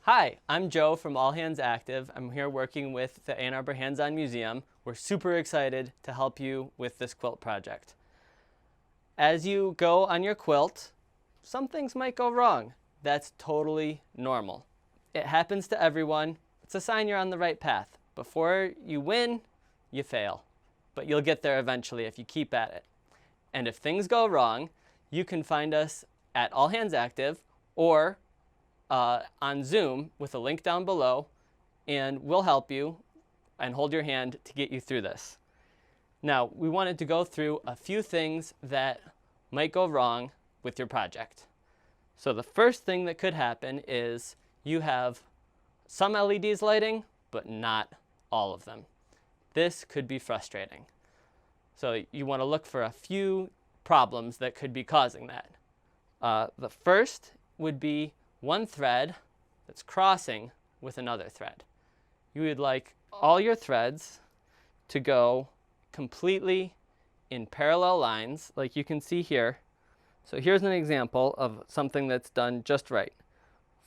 Hi, I'm Joe from All Hands Active. I'm here working with the Ann Arbor Hands-On Museum. We're super excited to help you with this quilt project. As you go on your quilt, some things might go wrong. That's totally normal. It happens to everyone. It's a sign you're on the right path. Before you win, you fail. But you'll get there eventually if you keep at it. And if things go wrong, you can find us at All Hands Active or on Zoom with a link down below, and we'll help you and hold your hand to get you through this. Now, we wanted to go through a few things that might go wrong with your project. So the first thing that could happen is you have some LEDs lighting, but not all of them. This could be frustrating. So you want to look for a few problems that could be causing that. The first would be one thread that's crossing with another thread. You would like all your threads to go completely in parallel lines, like you can see here. So here's an example of something that's done just right.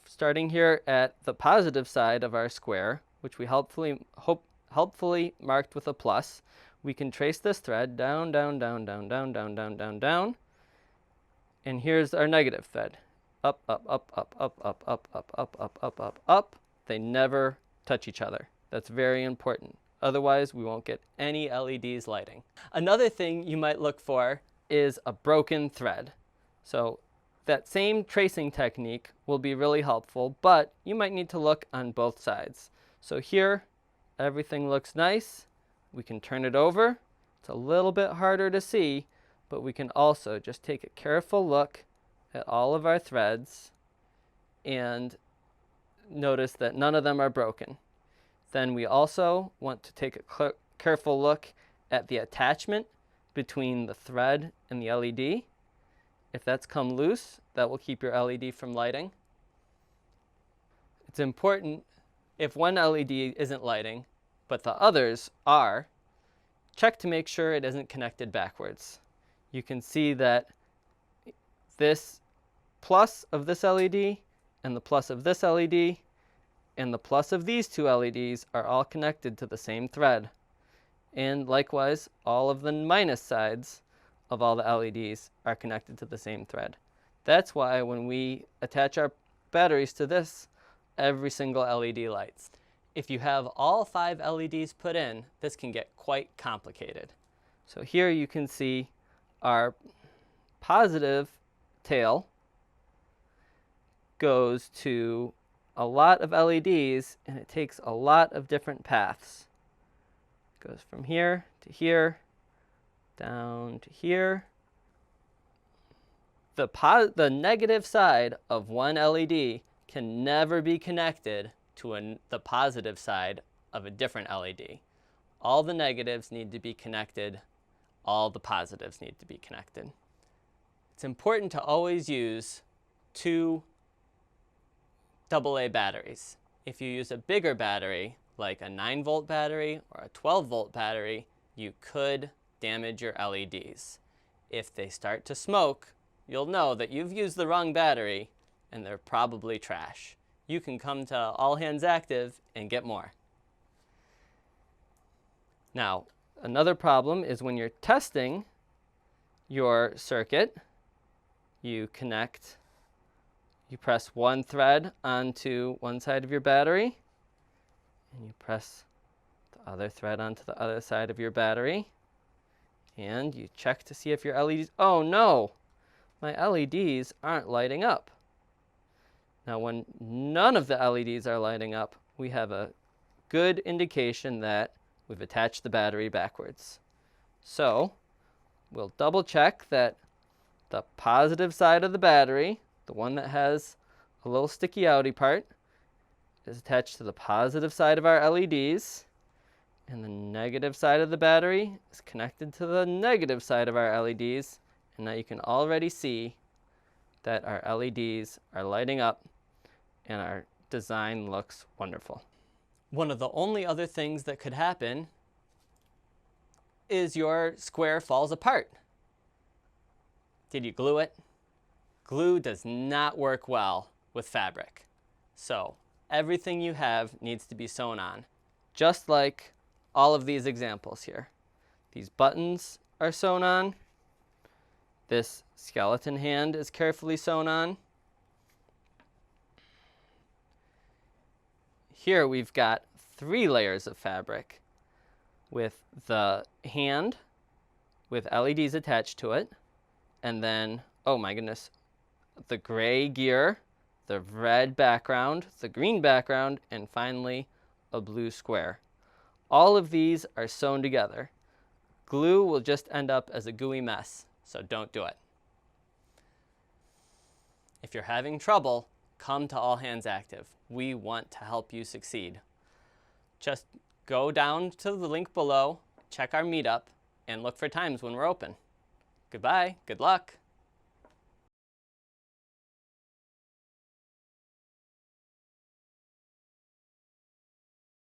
Starting here at the positive side of our square, which we helpfully marked with a plus, we can trace this thread down, down, down, down, down, down, down, down, down. And here's our negative thread. Up, up, up, up, up, up, up, up, up, up, up, up, up. They never touch each other. That's very important. Otherwise, we won't get any LEDs lighting. Another thing you might look for is a broken thread. So that same tracing technique will be really helpful, but you might need to look on both sides. So here, everything looks nice. We can turn it over. It's a little bit harder to see, but we can also just take a careful look at all of our threads and notice that none of them are broken. Then we also want to take a careful look at the attachment between the thread and the LED. If that's come loose, that will keep your LED from lighting. It's important if one LED isn't lighting, but the others are, check to make sure it isn't connected backwards. You can see that this plus of this LED and the plus of this LED and the plus of these two LEDs are all connected to the same thread. And likewise, all of the minus sides of all the LEDs are connected to the same thread. That's why when we attach our batteries to this, every single LED lights. If you have all 5 LEDs put in, this can get quite complicated. So here you can see our positive tail goes to a lot of LEDs, and it takes a lot of different paths. It goes from here to here, down to here. The negative side of one LED can never be connected to the positive side of a different LED. All the negatives need to be connected. All the positives need to be connected. It's important to always use 2 AA batteries. If you use a bigger battery, like a 9-volt battery or a 12-volt battery, you could damage your LEDs. If they start to smoke, you'll know that you've used the wrong battery and they're probably trash. You can come to All Hands Active and get more. Now, another problem is when you're testing your circuit, you press one thread onto one side of your battery, and you press the other thread onto the other side of your battery, and you check to see if your LEDs, oh no, my LEDs aren't lighting up. Now when none of the LEDs are lighting up, we have a good indication that we've attached the battery backwards. So we'll double check that the positive side of the battery, the one that has a little sticky outy part, is attached to the positive side of our LEDs, and the negative side of the battery is connected to the negative side of our LEDs, and now you can already see that our LEDs are lighting up and our design looks wonderful. One of the only other things that could happen is your square falls apart. Did you glue it? Glue does not work well with fabric. So everything you have needs to be sewn on, just like all of these examples here. These buttons are sewn on. This skeleton hand is carefully sewn on. Here we've got 3 layers of fabric with the hand with LEDs attached to it, and then, oh my goodness, the gray gear, the red background, the green background, and finally a blue square. All of these are sewn together. Glue will just end up as a gooey mess, so don't do it. If you're having trouble, come to All Hands Active. We want to help you succeed. Just go down to the link below, check our meetup, and look for times when we're open. Goodbye, good luck.